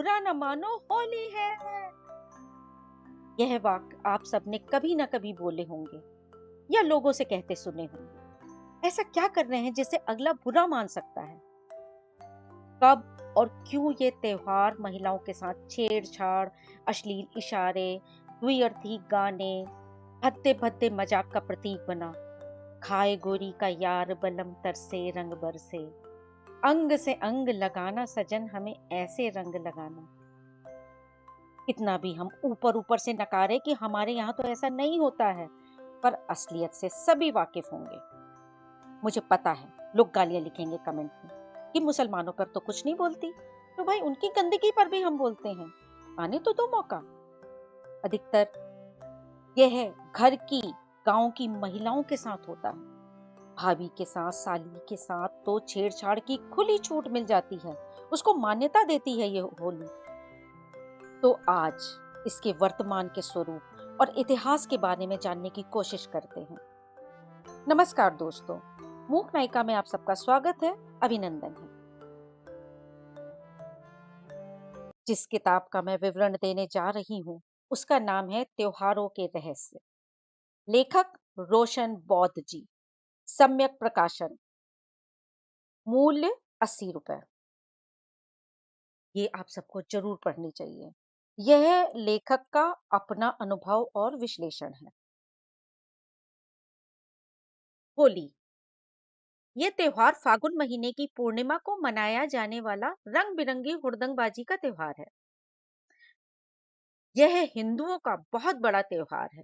बुरा न मानो, होली है। यह वाक्य आप सबने कभी ना कभी बोले होंगे या लोगों से कहते सुने होंगे। ऐसा क्या कर रहे हैं जिसे अगला बुरा मान सकता है? कब और क्यों ये त्योहार महिलाओं के साथ छेड़छाड़, अश्लील इशारे, द्विअर्थी गाने, भद्दे भद्दे मजाक का प्रतीक बना? खाए गोरी का यार बलम तरसे रंग बरसे, अंग से अंग लगाना सजन हमें ऐसे रंग लगाना। कितना भी हम ऊपर ऊपर से नकारे कि हमारे यहाँ तो ऐसा नहीं होता है, पर असलियत से सभी वाकिफ होंगे। मुझे पता है लोग गालियां लिखेंगे कमेंट में कि मुसलमानों पर तो कुछ नहीं बोलती, तो भाई उनकी गंदगी पर भी हम बोलते हैं। आने तो दो मौका। अधिकतर यह घर की, गांव की महिलाओं के साथ होता है। भाभी के साथ, साली के साथ तो छेड़छाड़ की खुली छूट मिल जाती है, उसको मान्यता देती है ये होली। तो आज इसके वर्तमान के स्वरूप और इतिहास के बारे में जानने की कोशिश करते हैं। नमस्कार दोस्तों, मूक नायिका में आप सबका स्वागत है, अभिनंदन है। जिस किताब का मैं विवरण देने जा रही हूँ उसका नाम है त्योहारों के रहस्य। लेखक रोशन बौद्ध जी। सम्यक प्रकाशन। मूल्य 80 रुपए। ये आप सबको जरूर पढ़नी चाहिए। यह लेखक का अपना अनुभव और विश्लेषण है। होली ये त्योहार फागुन महीने की पूर्णिमा को मनाया जाने वाला रंग बिरंगी हुड़दंगबाजी का त्योहार है। यह हिंदुओं का बहुत बड़ा त्योहार है,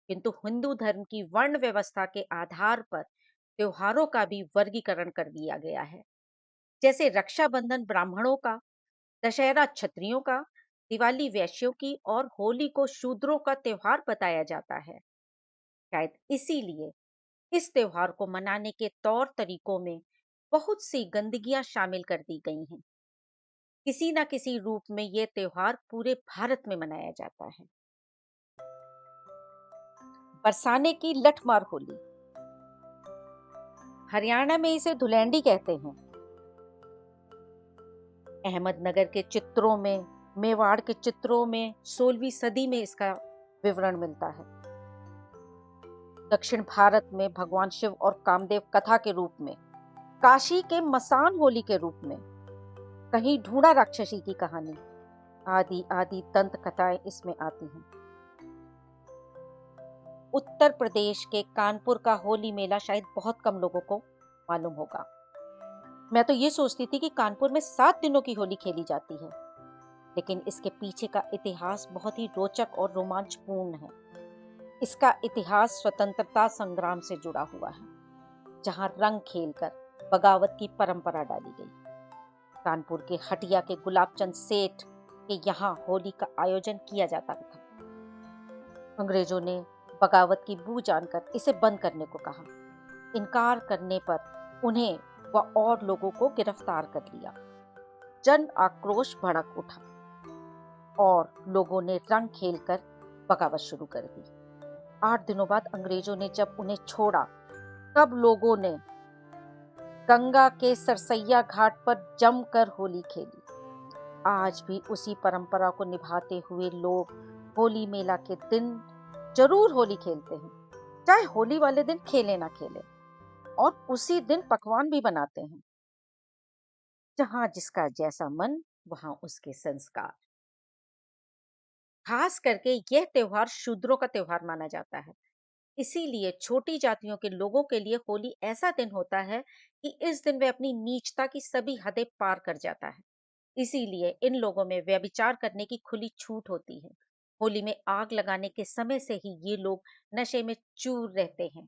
किंतु हिंदू धर्म की वर्ण व्यवस्था के आधार पर त्योहारों का भी वर्गीकरण कर दिया गया है। जैसे रक्षाबंधन ब्राह्मणों का, दशहरा क्षत्रियों का, दिवाली वैश्यों की और होली को शूद्रों का त्योहार बताया जाता है। शायद इसीलिए इस त्योहार को मनाने के तौर तरीकों में बहुत सी गंदगियां शामिल कर दी गई हैं। किसी न किसी रूप में ये त्योहार पूरे भारत में मनाया जाता है। बरसाने की लठमार होली, हरियाणा में इसे धुलैंडी कहते हैं। अहमदनगर के चित्रों में, मेवाड़ के चित्रों में 16वीं सदी में इसका विवरण मिलता है। दक्षिण भारत में भगवान शिव और कामदेव कथा के रूप में, काशी के मसान होली के रूप में, कहीं ढूंढा राक्षसी की कहानी, आदि आदि दंत कथाएं इसमें आती हैं। उत्तर प्रदेश के कानपुर का होली मेला शायद बहुत कम लोगों को मालूम होगा। मैं तो ये सोचती थी कि कानपुर में 7 दिनों की होली खेली जाती है, लेकिन इसके पीछे का इतिहास बहुत ही रोचक और रोमांचपूर्ण है। इसका इतिहास स्वतंत्रता संग्राम से जुड़ा हुआ है, जहां रंग खेलकर बगावत की परंपरा डाली गई। कानपुर के हटिया के गुलाबचंद सेठ के यहाँ होली का आयोजन किया जाता था। अंग्रेजों ने बगावत की बू जानकर इसे बंद करने को कहा। इनकार करने पर उन्हें व और लोगों को गिरफ्तार कर लिया। जन आक्रोश भड़क उठा और लोगों ने रंग खेलकर बगावत शुरू कर दी। 8 दिनों बाद अंग्रेजों ने जब उन्हें छोड़ा, तब लोगों ने गंगा के सरसैया घाट पर जमकर होली खेली। आज भी उसी परंपरा को निभाते हुए लोग होली मेला के दिन जरूर होली खेलते हैं, चाहे होली वाले दिन खेले ना खेले, और उसी दिन पकवान भी बनाते हैं। जहां जिसका जैसा मन, वहां उसके संस्कार। खास करके यह त्योहार शूद्रों का त्योहार माना जाता है। इसीलिए छोटी जातियों के लोगों के लिए होली ऐसा दिन होता है कि इस दिन वे अपनी नीचता की सभी हदें पार कर जाता है। इसीलिए इन लोगों में व्यभिचार करने की खुली छूट होती है। होली में आग लगाने के समय से ही ये लोग नशे में चूर रहते हैं।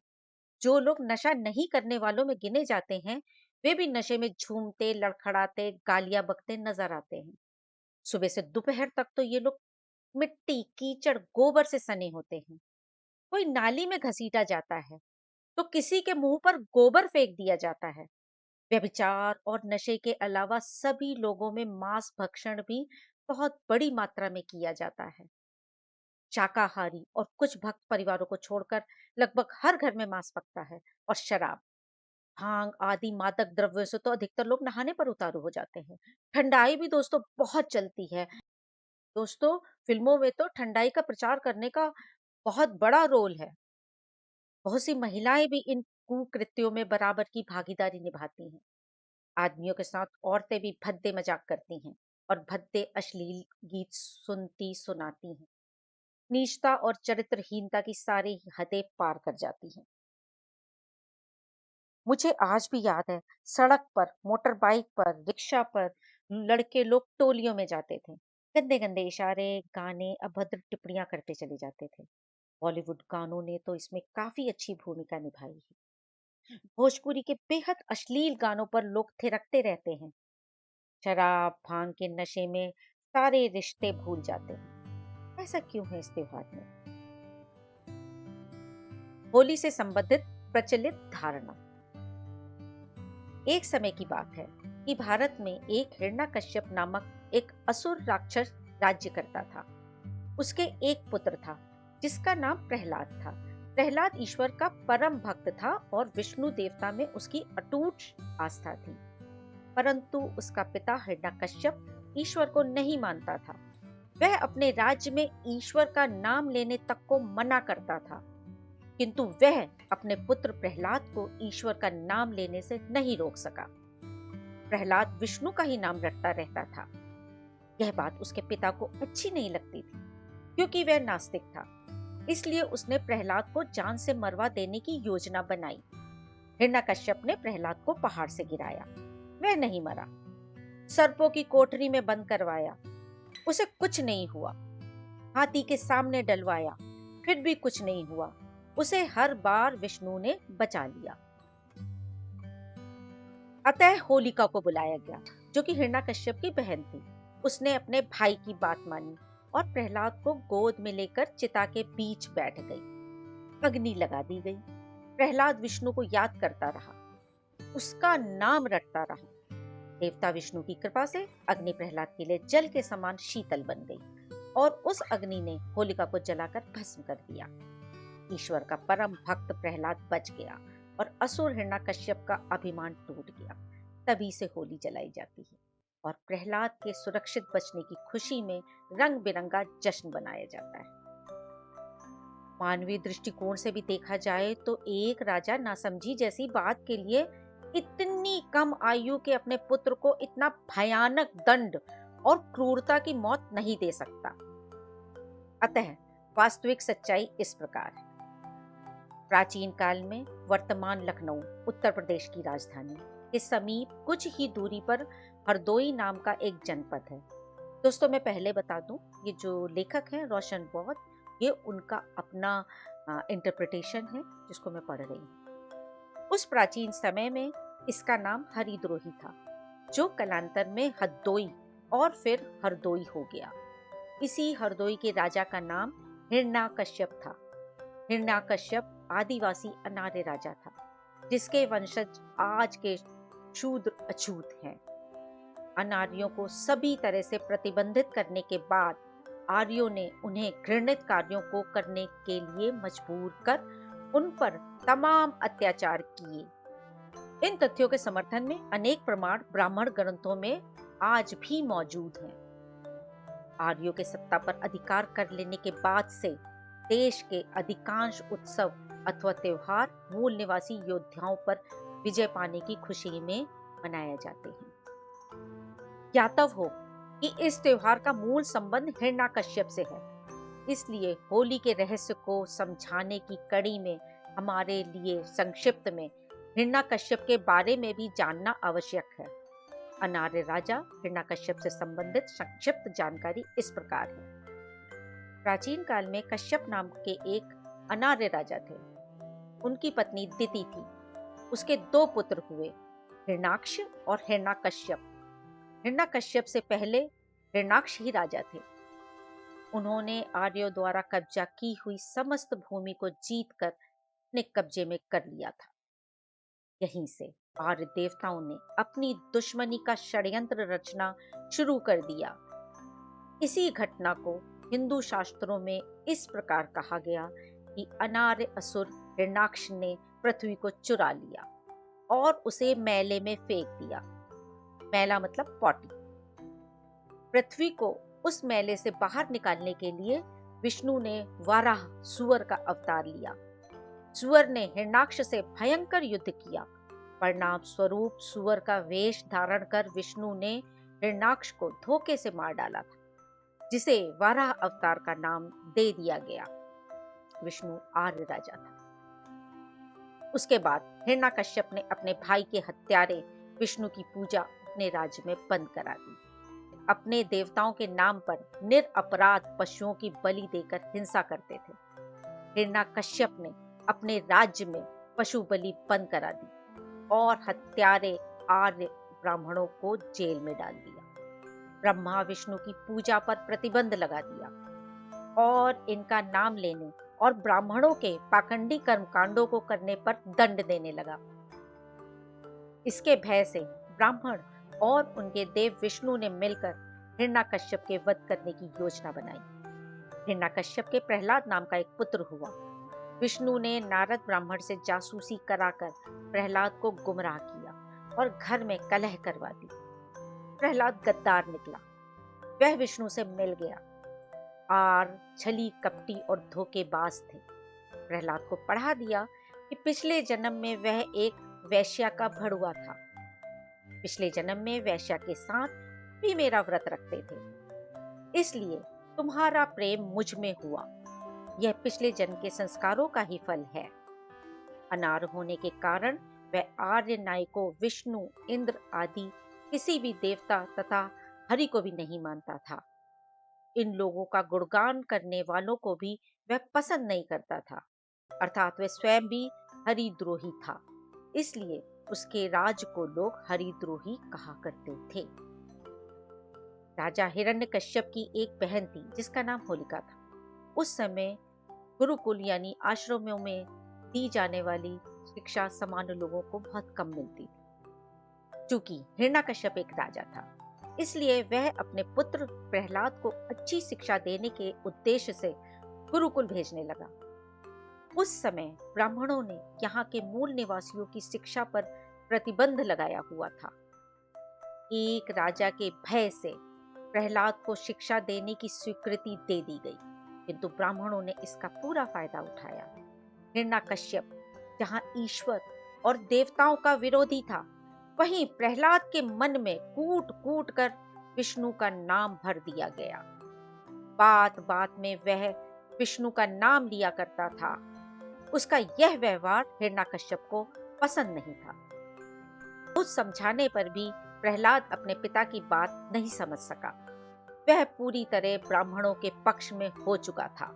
जो लोग नशा नहीं करने वालों में गिने जाते हैं, वे भी नशे में झूमते, लड़खड़ाते, गालियां बकते नजर आते हैं। सुबह से दोपहर तक तो ये लोग मिट्टी, कीचड़, गोबर से सने होते हैं। कोई नाली में घसीटा जाता है तो किसी के मुंह पर गोबर फेंक दिया जाता है। व्यभिचार और नशे के अलावा सभी लोगों में मांस भक्षण भी बहुत बड़ी मात्रा में किया जाता है। शाकाहारी और कुछ भक्त परिवारों को छोड़कर लगभग हर घर में मांस पकता है। और शराब, भांग आदि मादक द्रव्यों से तो अधिकतर लोग नहाने पर उतारू हो जाते हैं। ठंडाई भी दोस्तों बहुत चलती है। दोस्तों, फिल्मों में तो ठंडाई का प्रचार करने का बहुत बड़ा रोल है। बहुत सी महिलाएं भी इन कुकृत्यों में बराबर की भागीदारी निभाती हैं। आदमियों के साथ औरतें भी भद्दे मजाक करती हैं और भद्दे अश्लील गीत सुनती सुनाती हैं। नीचता और चरित्रहीनता की सारी हदें पार कर जाती हैं। मुझे आज भी याद है, सड़क पर, मोटर बाइक पर, रिक्शा पर लड़के लोग टोलियों में जाते थे। गंदे गंदे इशारे, गाने, अभद्र टिप्पणियां करते चले जाते थे। बॉलीवुड गानों ने तो इसमें काफी अच्छी भूमिका निभाई है। भोजपुरी के बेहद अश्लील गानों पर लोग थिरकते रहते हैं। शराब भांग के नशे में सारे रिश्ते भूल जाते हैं। ऐसा क्यों है इस त्योहार में? होली से संबंधित प्रचलित धारणा। एक समय की बात है कि भारत में एक हिरण्यकश्यप नामक एक असुर राक्षस राज्य करता था। उसके एक पुत्र था जिसका नाम प्रहलाद था। प्रहलाद ईश्वर का परम भक्त था और विष्णु देवता में उसकी अटूट आस्था थी। परंतु उसका पिता हिरण्यकश्यप ईश्वर को नहीं मानता था। वह अपने राज्य में ईश्वर का नाम लेने तक को मना करता था, किंतु वह अपने पुत्र प्रहलाद को ईश्वर का नाम लेने से नहीं रोक सका। प्रहलाद विष्णु का ही नाम रटता रहता था। यह बात उसके पिता को अच्छी नहीं लगती थी, क्योंकि वह नास्तिक था। इसलिए उसने प्रहलाद को जान से मरवा देने की योजना बनाई। हिरण्यकश्यप ने प्रहलाद को पहाड़ से गिराया। वह नहीं मरा। सर्पों की कोठरी में बंद करवाया, उसे कुछ नहीं हुआ। हाथी के सामने डलवाया, फिर भी कुछ नहीं हुआ। उसे हर बार विष्णु ने बचा लिया। अतः होलिका को बुलाया गया, जो कि हिरण्यकश्यप की बहन थी। उसने अपने भाई की बात मानी और प्रहलाद को गोद में लेकर चिता के बीच बैठ गई। अग्नि लगा दी गई। प्रहलाद विष्णु को याद करता रहा, उसका नाम रटता रहा। देवता विष्णु की कृपा से अग्नि प्रहलाद के लिए जल के समान शीतल बन गई और उस अग्नि ने होलिका को जलाकर भस्म कर दिया। ईश्वर का परम भक्त प्रहलाद बच गया और असुर हिरण्यकश्यप का अभिमान टूट गया। तभी से होली जलाई जाती है और प्रहलाद के सुरक्षित बचने की खुशी में रंग बिरंगा जश्न मनाया जाता है। मानवीय दृष्टिकोण से भी देखा जाए तो एक राजा नासमझी जैसी बात के लिए इतनी कम आयु के अपने पुत्र को इतना भयानक दंड और क्रूरता की मौत नहीं दे सकता। अतः वास्तविक सच्चाई इस प्रकार है। प्राचीन काल में वर्तमान लखनऊ, उत्तर प्रदेश की राजधानी के समीप कुछ ही दूरी पर हरदोई नाम का एक जनपद है। दोस्तों, मैं पहले बता दूं, ये जो लेखक हैं रोशन बौद्ध, ये उनका अपना इंटरप्रिटेशन है जिसको मैं पढ़ रही हूँ। उस प्राचीन समय में इसका नाम हरिद्रोही था, जो कालांतर में हरदोई और फिर हरदोई हो गया। इसी हरदोई के राजा का नाम हिरण्यकश्यप था। हिरण्यकश्यप आदिवासी अनार्य राजा था, जिसके वंशज आज के शूद्र अछूत हैं। अनार्यों को सभी तरह से प्रतिबंधित करने के बाद आर्यों ने उन्हें घृणित कार्यों को करने के लिए मजबूर कर उन पर तमाम अत्याचार किए। इन तथ्यों के समर्थन में अनेक प्रमाण ब्राह्मण ग्रंथों में आज भी मौजूद हैं। आर्यों के सत्ता पर अधिकार कर लेने के बाद से देश के अधिकांश उत्सव अथवा त्योहार मूल निवासी योद्धाओं पर विजय पाने की खुशी में मनाए जाते हैं। ज्ञातव्य हो कि इस त्योहार का मूल संबंध हिरण्यकश्यप से है। इसलिए होली के रहस्य को समझाने की कड़ी में हमारे लिए संक्षिप्त में हिरण्यकश्यप के बारे में भी जानना आवश्यक है। अनार्य राजा हिरण्यकश्यप से संबंधित संक्षिप्त जानकारी इस प्रकार है। प्राचीन काल में कश्यप नाम के एक अनार्य राजा थे। उनकी पत्नी दिति थी। उसके 2 पुत्र हुए, हिरण्याक्ष और हिरण्यकश्यप। हिरण्यकश्यप से पहले हिरण्याक्ष ही राजा थे। उन्होंने आर्यों द्वारा कब्जा की हुई समस्त भूमि को जीतकर अपने कब्जे में कर लिया था। यहीं से आर्य देवताओं ने अपनी दुश्मनी का षड्यंत्र रचना शुरू कर दिया। इसी घटना को हिंदू शास्त्रों में इस प्रकार कहा गया कि अनार्य असुर हिरण्याक्ष ने पृथ्वी को चुरा लिया। और उसे मैले में फेंक दिया। मैला मतलब पॉटी। पृथ्वी को उस मैले से बाहर निकालने के लिए विष्णु ने वाराह सुअर का अवतार लिया। सुअर ने हिरण्याक्ष से भयंकर युद्ध किया। परिणाम स्वरूप सुअर का वेश धारण कर विष्णु ने हिरण्याक्ष को धोखे से मार डाला था, जिसे वाराह अवतार का नाम दे दिया गया। विष्णु आर्य राजा था। उसके बाद हिरण्याकश्यप ने अपने भाई के हत्यारे विष्णु की पूजा अपने राज्य में बंद करा दी। अपने देवताओं के नाम पर निरपराध पशुओं की बलि देकर हिंसा करते थे। हिरण्याकश्यप ने अपने राज्य में पशु बलि बंद करा दी और हत्यारे आर्य ब्राह्मणों को जेल में डाल दिया। ब्रह्मा विष्णु की पूजा पर प्रतिबंध लगा दिया और इनका नाम लेने और ब्राह्मणों के पाखंडी कर्मकांडों को करने पर दंड देने लगा। इसके भय से ब्राह्मण और उनके देव विष्णु ने मिलकर हिरण्याकश्यप के वध करने की योजना बनाई। हिरण्याकश्यप के प्रहलाद नाम का एक पुत्र हुआ। विष्णु ने नारद ब्राह्मण से जासूसी कराकर प्रहलाद को गुमराह किया और घर में कलह करवा दी। प्रहलाद गद्दार निकला। वह विष्णु से मिल गया। आर छली कपटी और धोखेबाज थे। प्रहलाद को पढ़ा दिया कि पिछले जन्म में वह एक वैश्या का भड़ुआ था। पिछले जन्म में वैश्या के साथ भी मेरा व्रत रखते थे, इसलिए तुम्हारा प्रेम मुझ में हुआ। यह पिछले जन्म के संस्कारों का ही फल है। अनार होने के कारण वह आर्य नाय को विष्णु, इंद्र आदि किसी भी देवता तथा हरि को भी नहीं मानता था। इन लोगों का गुणगान करने वालों को भी वह पसंद नहीं करता था, अर्थात वह स्वयं भी हरिद्रोही था। इसलिए उसके राज को लोग हरिद्रोही कहा करते थे। राजा हिरण्यकश्यप की एक बहन थी जिसका नाम होलिका था। उस समय गुरुकुल यानी आश्रमों में दी जाने वाली शिक्षा सामान्य लोगों को बहुत कम मिलती थी। चूंकि हिरण्यकश्यप एक राजा था, इसलिए वह अपने पुत्र प्रहलाद को अच्छी शिक्षा देने के उद्देश्य से गुरुकुल भेजने लगा। उस समय ब्राह्मणों ने यहाँ के मूल निवासियों की शिक्षा पर प्रतिबंध लगाया हुआ था। एक राजा के भय से प्रहलाद को शिक्षा देने की स्वीकृति दे दी गई, किंतु ब्राह्मणों ने इसका पूरा फायदा उठाया। हिरण्याकश्यप जहाँ ईश्वर और देवताओं का विरोधी था, वहीं प्रहलाद के मन में कूट कूट कर विष्णु का नाम भर दिया गया। बात बात में वह विष्णु का नाम लिया करता था। उसका यह व्यवहार हिरण्याकश्यप को पसंद नहीं था। कुछ समझाने पर भी प्रहलाद अपने पिता की बात नहीं समझ सका। वह पूरी तरह ब्राह्मणों के पक्ष में हो चुका था।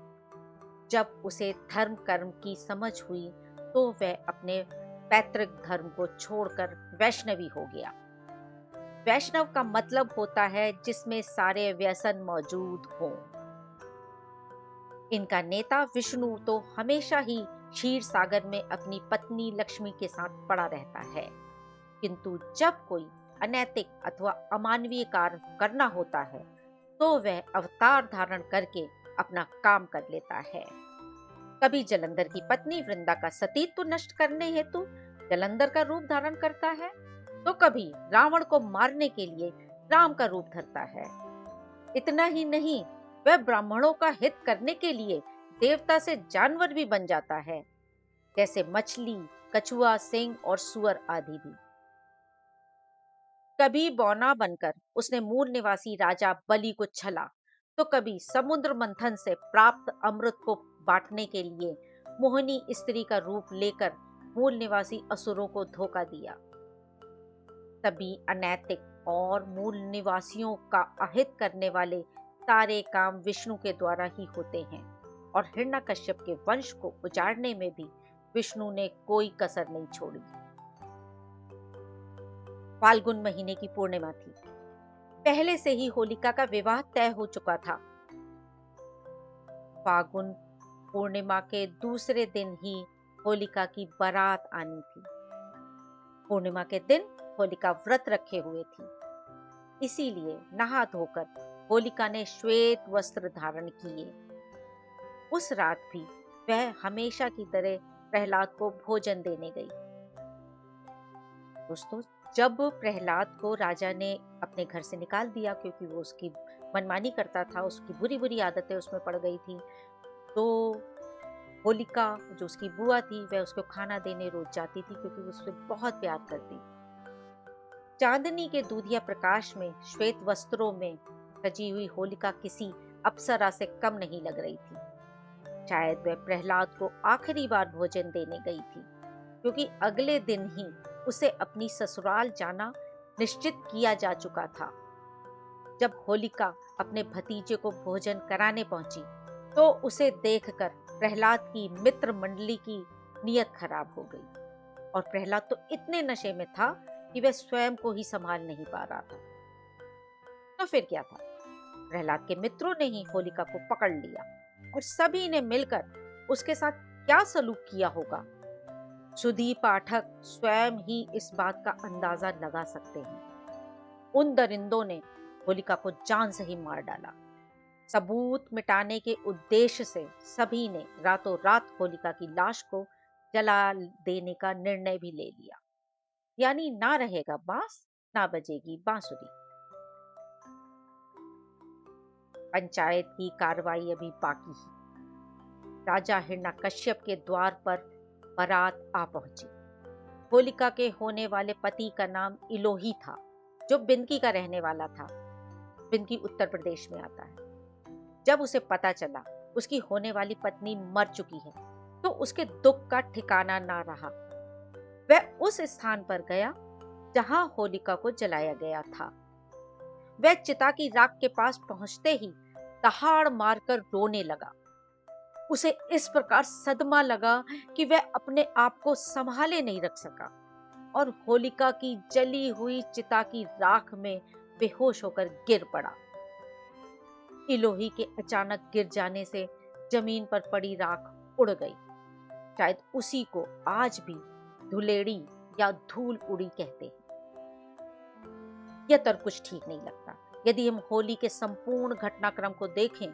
जब उसे धर्म कर्म की समझ हुई तो वह अपने पैतृक धर्म को छोड़कर वैष्णवी हो गया। वैष्णव का मतलब होता है जिसमें सारे व्यसन मौजूद हों। इनका नेता विष्णु तो हमेशा ही क्षीर सागर में अपनी पत्नी लक्ष्मी के साथ पड़ा रहता है, किंतु जब कोई अनैतिक अथवा अमानवीय कार्य करना होता है तो वह अवतार धारण करके अपना काम कर लेता है। कभी जलंधर की पत्नी वृंदा का सतीत्व नष्ट करने हेतु जलंधर का रूप धारण करता है, तो कभी रावण को मारने के लिए राम का रूप धरता है। इतना ही नहीं, वह ब्राह्मणों का हित करने के लिए देवता से जानवर भी बन जाता है, जैसे मछली, कछुआ, सिंह और सुअर आदि भी। कभी बौना बनकर उसने मूल निवासी राजा बलि को छला, तो कभी समुद्र मंथन से प्राप्त अमृत को बांटने के लिए मोहिनी स्त्री का रूप लेकर मूल निवासी असुरों को धोखा दिया। तभी अनैतिक और मूल निवासियों का अहित करने वाले सारे काम विष्णु के द्वारा ही होते हैं, और हिरण्याकश्यप के वंश को उजाड़ने में भी विष्णु ने कोई कसर नहीं छोड़ी। फाल्गुन महीने की पूर्णिमा थी। पहले से ही होलिका का विवाह तय हो चुका था। फाल्गुन पूर्णिमा के दूसरे दिन ही होलिका की बारात आनी थी। पूर्णिमा के दिन होलिका व्रत रखे हुए थी, इसीलिए नहा धोकर होलिका ने श्वेत वस्त्र धारण किए। उस रात भी वह हमेशा की तरह प्रहलाद को भोजन देने गई। दोस्तों, जब प्रहलाद को राजा ने अपने घर से निकाल दिया क्योंकि वो उसकी मनमानी करता था, उसकी बुरी बुरी आदतें उसमें पड़ गई थी, तो होलिका जो उसकी बुआ थी वह उसको खाना देने रोज जाती थी क्योंकि वो उससे बहुत प्यार करती। चांदनी के दूधिया प्रकाश में श्वेत वस्त्रों में सजी हुई होलिका किसी अप्सरा से कम नहीं लग रही थी। शायद वह प्रहलाद को आखिरी बार भोजन देने गई थी क्योंकि अगले दिन ही उसे अपनी ससुराल जाना निश्चित किया जा चुका था। जब होलिका अपने भतीजे को भोजन कराने पहुंची तो उसे देखकर प्रहलाद की मित्र मंडली की नीयत खराब हो गई और प्रहलाद तो इतने नशे में था कि वह स्वयं को ही संभाल नहीं पा रहा था। तो फिर क्या था, प्रहलाद के मित्रों ने ही होलिका को पकड़ लिया और सभी ने मिलकर उसके साथ क्या सलूक किया होगा, सुधी पाठक स्वयं ही इस बात का अंदाजा लगा सकते हैं। उन दरिंदों ने होलिका को जान से ही मार डाला। सबूत मिटाने के उद्देश्य से सभी ने रातों रात होलिका की लाश को जला देने का निर्णय भी ले लिया। यानी ना रहेगा बांस, ना बजेगी बांसुरी। पंचायत की कार्रवाई अभी बाकी है। राजा हिरण्यकश्यप के द्वार पर बारात आ पहुंची। होलिका के होने वाले पति का नाम इलोही था, जो बिंदकी का रहने वाला था। बिंदकी उत्तर प्रदेश में आता है। जब उसे पता चला उसकी होने वाली पत्नी मर चुकी है तो उसके दुख का ठिकाना ना रहा। वह उस स्थान पर गया जहां होलिका को जलाया गया था। वह चिता की राख के पास पहुंचते ही दहाड़ मारकर रोने लगा। उसे इस प्रकार सदमा लगा कि वह अपने आप को संभाले नहीं रख सका और होलिका की जली हुई चिता की राख में बेहोश होकर गिर पड़ा। इलोही के अचानक गिर जाने से जमीन पर पड़ी राख उड़ गई। शायद उसी को आज भी धुलेड़ी या धूल उड़ी कहते हैं। यह तर्क कुछ ठीक नहीं लगता। यदि हम होली के संपूर्ण घटनाक्रम को देखें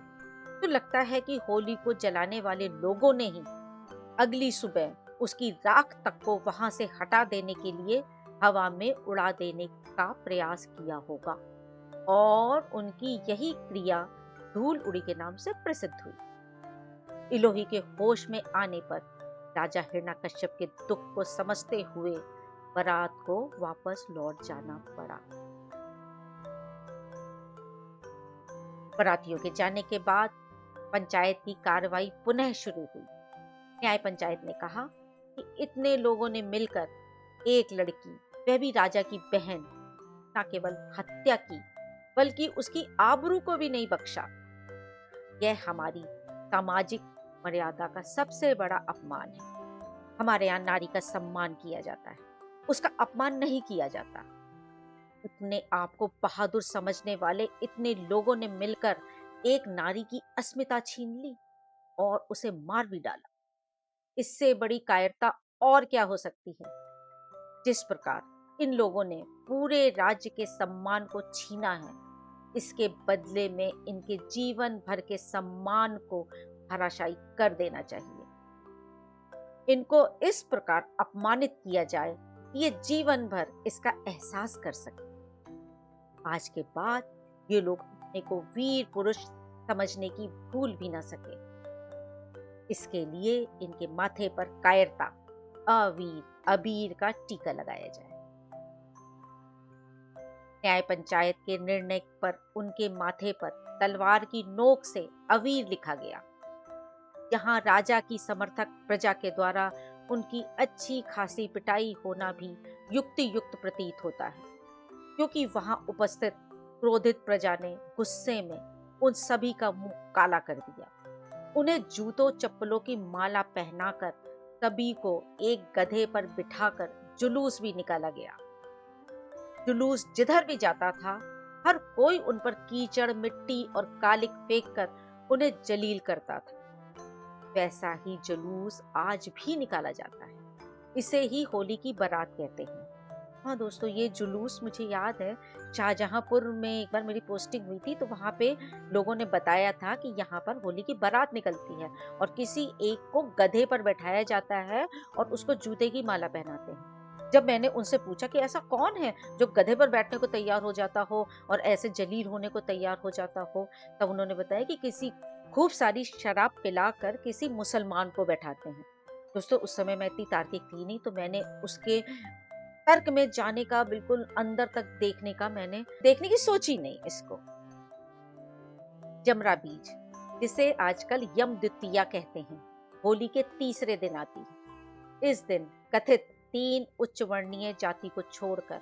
तो लगता है कि होली को जलाने वाले लोगों ने ही अगली सुबह उसकी राख तक को वहां से हटा देने के लिए हवा में उड़ा देने का प्रयास किया होगा और उनकी यही क्रिया धूल उड़ी के नाम से प्रसिद्ध हुई। इलोही के होश में आने पर राजा हिरण्यकश्यप के दुख को समझते हुए बारात को वापस लौट जाना पड़ा। बारातियों के जाने के बाद पंचायत की कार्रवाई पुनः शुरू हुई। न्याय पंचायत ने कहा कि इतने लोगों ने मिलकर एक लड़की, वह भी राजा की बहन, न केवल हत्या की बल्कि उसकी आबरू को भी नहीं बख्शा। यह हमारी सामाजिक मर्यादा का सबसे बड़ा अपमान है। हमारे यहाँ नारी का सम्मान किया जाता है, उसका अपमान नहीं किया जाता। अपने आप को बहादुर समझने वाले इतने लोगों ने मिलकर एक नारी की अस्मिता छीन ली और उसे मार भी डाला। इससे बड़ी कायरता और क्या हो सकती है। जिस प्रकार इन लोगों ने पूरे राज्य के सम्मान को छीना है, इसके बदले में इनके जीवन भर के सम्मान को धराशायी कर देना चाहिए। इनको इस प्रकार अपमानित किया जाए कि ये जीवन भर इसका एहसास कर सके। आज के बाद ये लोग अपने को वीर पुरुष समझने की भूल भी न सके। इसके लिए इनके माथे पर कायरता, अवीर, अबीर का टीका लगाया जाए। न्याय पंचायत के निर्णय पर उनके माथे पर तलवार की नोक से अवीर लिखा गया। यहाँ राजा की समर्थक प्रजा के द्वारा उनकी अच्छी खासी पिटाई होना भी युक्ति युक्त प्रतीत होता है, क्योंकि वहां उपस्थित क्रोधित प्रजा ने गुस्से में उन सभी का मुंह काला कर दिया। उन्हें जूतों चप्पलों की माला पहनाकर सभी को एक गधे पर बिठाकर जुलूस भी निकाला गया। जुलूस जिधर भी जाता था, हर कोई उन पर कीचड़, मिट्टी और कालिक फेंककर उन्हें जलील करता था। वैसा ही जुलूस आज भी निकाला जाता है। इसे ही होली की बारात कहते हैं। हाँ दोस्तों, ये जुलूस मुझे याद है, शाहजहांपुर में एक बार मेरी पोस्टिंग हुई थी तो वहां पे लोगों ने बताया था कि यहाँ पर होली की बारात निकलती है और किसी एक को गधे पर बैठाया जाता है और उसको जूते की माला पहनाते हैं। जब मैंने उनसे पूछा कि ऐसा कौन है जो गधे पर बैठने को तैयार हो जाता हो और ऐसे जलील होने को तैयार हो जाता हो, तब उन्होंने बताया कि किसी खूब सारी शराब पिलाकर किसी मुसलमान को बैठाते हैं। दोस्तों, उस समय मैं इतनी तार्किक थी नहीं, तो मैंने उसके तर्क में जाने का, बिल्कुल अंदर तक देखने की सोची नहीं इसको। जमरा बीज, जिसे आजकल यम द्वितीया कहते हैं, होली के तीसरे दिन आती है। इस दिन कथित 3 उच्च वर्णीय जाति को छोड़कर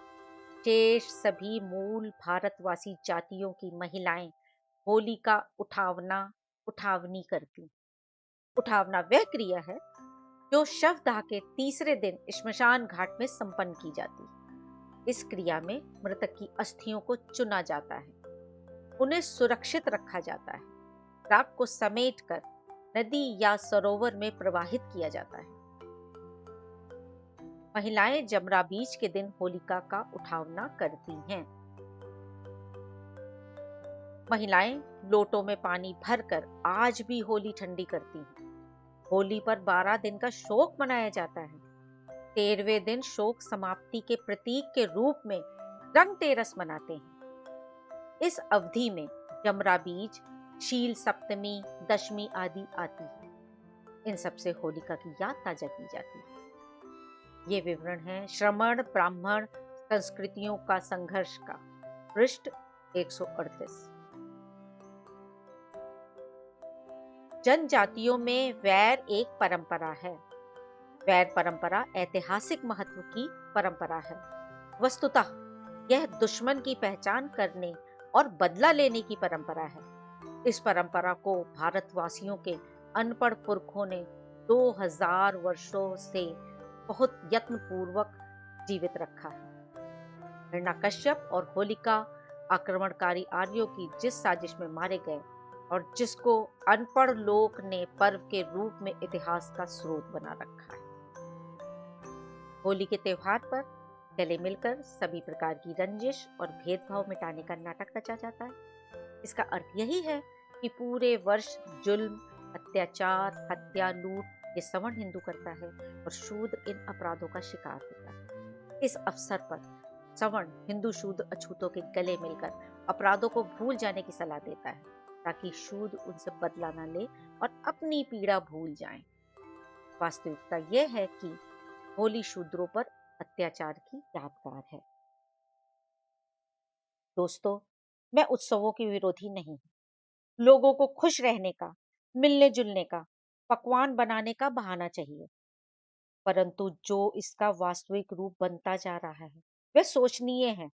शेष सभी मूल भारतवासी जातियों की महिलाएं होली का उठावनी करती। उठावना वह क्रिया है जो शवदाह के तीसरे दिन श्मशान घाट में संपन्न की जाती। इस क्रिया में मृतक की अस्थियों को चुना जाता है, उन्हें सुरक्षित रखा जाता है, राख को समेटकर नदी या सरोवर में प्रवाहित किया जाता है। महिलाएं जमरा बीज के दिन होलिका का उठावना करती हैं। महिलाएं लोटों में पानी भरकर आज भी होली ठंडी करती हैं। होली पर 12 दिन का शोक मनाया जाता है। 13वें दिन शोक समाप्ति के प्रतीक के रूप में रंगतेरस मनाते हैं। इस अवधि में जमरा बीज, शील सप्तमी, दशमी आदि आती है। इन सबसे होलिका की याद ताजा की जाती है। ये विवरण है श्रमण ब्राह्मण संस्कृतियों का संघर्ष का, पृष्ठ 138। जनजातियों में वैर एक परंपरा है। वैर परंपरा ऐतिहासिक महत्व की परंपरा है। वस्तुतः यह दुश्मन की पहचान करने और बदला लेने की परंपरा है। इस परंपरा को भारतवासियों के अनपढ़ पुरखों ने 2000 वर्षों से बहुत यत्नपूर्वक जीवित रखा है। हिरण्यकश्यप और होलिका आक्रमणकारी आर्यों की जिस साजिश में मारे गए और जिसको अनपढ़ लोक ने पर्व के रूप में इतिहास का स्रोत बना रखा है। होली के त्योहार पर गले मिलकर सभी प्रकार की रंजिश और भेदभाव मिटाने का नाटक रचा जाता है। इसका अर्थ यही है कि पूरे वर्ष जुल्म, अत्याचार, हत्या, लूट ये सवर्ण हिंदू करता है और शूद्र इन अपराधों का शिकार होता है। इस अवसर पर सवर्ण हिंदू शूद्र अछूतों के गले मिलकर अपराधों को भूल जाने की सलाह देता है, ताकि शूद्र उनसे बदला न ले और अपनी पीड़ा भूल जाएं। वास्तविकता यह है कि होली शूद्रों पर अत्याचार की यादगार है। दोस्तों, मैं उत्सवों की विरोधी नहीं हूं। लोगों को खुश रहने का, मिलने जुलने का, पकवान बनाने का बहाना चाहिए, परंतु जो इसका वास्तविक रूप बनता जा रहा है वह सोचनीय है।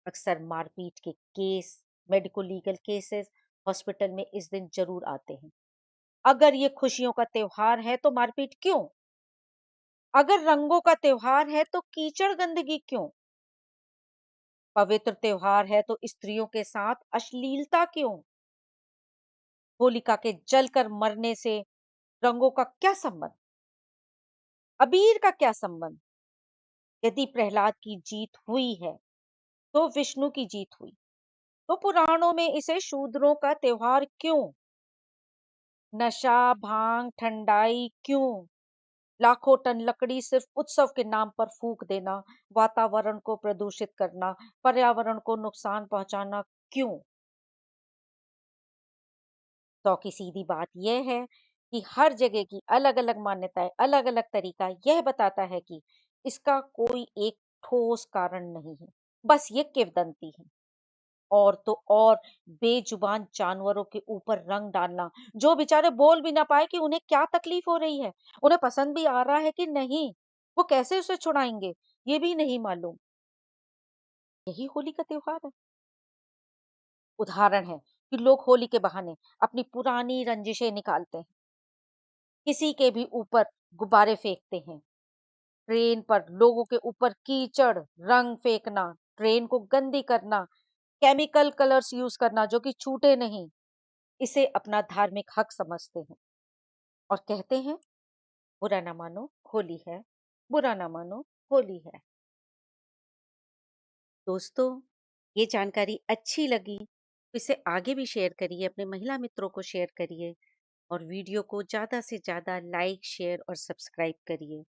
अक्सर मारपीट के case, medico legal cases hospital में इस दिन जरूर आते हैं। अगर ये खुशियों का त्योहार है तो मारपीट क्यों? अगर रंगों का त्योहार है तो कीचड़ गंदगी क्यों? पवित्र त्योहार है तो स्त्रियों के साथ अश्लीलता क्यों? होलिका के जलकर मरने से रंगों का क्या संबंध? अबीर का क्या संबंध? यदि प्रहलाद की जीत हुई है तो विष्णु की जीत हुई, तो पुराणों में इसे शूद्रों का त्योहार क्यों? नशा, भांग, ठंडाई क्यों? लाखों टन लकड़ी सिर्फ उत्सव के नाम पर फूंक देना, वातावरण को प्रदूषित करना, पर्यावरण को नुकसान पहुंचाना क्यों? तो की सीधी बात यह है कि हर जगह की अलग अलग मान्यताएं, अलग अलग तरीका यह बताता है कि इसका कोई एक ठोस कारण नहीं है, बस ये किंवदंती है। और तो और बेजुबान जानवरों के ऊपर रंग डालना, जो बेचारे बोल भी ना पाए कि उन्हें क्या तकलीफ हो रही है, उन्हें पसंद भी आ रहा है कि नहीं, वो कैसे उसे छुड़ाएंगे ये भी नहीं मालूम। यही होली का त्योहार है। उदाहरण है कि लोग होली के बहाने अपनी पुरानी रंजिशें निकालते हैं, किसी के भी ऊपर गुब्बारे फेंकते हैं, ट्रेन पर लोगों के ऊपर कीचड़, रंग फेंकना, ट्रेन को गंदी करना, केमिकल कलर्स यूज करना जो कि छूटे नहीं, इसे अपना धार्मिक हक समझते हैं और कहते हैं बुरा ना मानो होली है, बुरा ना मानो होली है। दोस्तों, ये जानकारी अच्छी लगी तो इसे आगे भी शेयर करिए, अपने महिला मित्रों को शेयर करिए और वीडियो को ज्यादा से ज्यादा लाइक, शेयर और सब्सक्राइब करिए।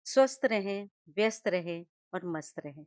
स्वस्थ रहें, व्यस्त रहें और मस्त रहें।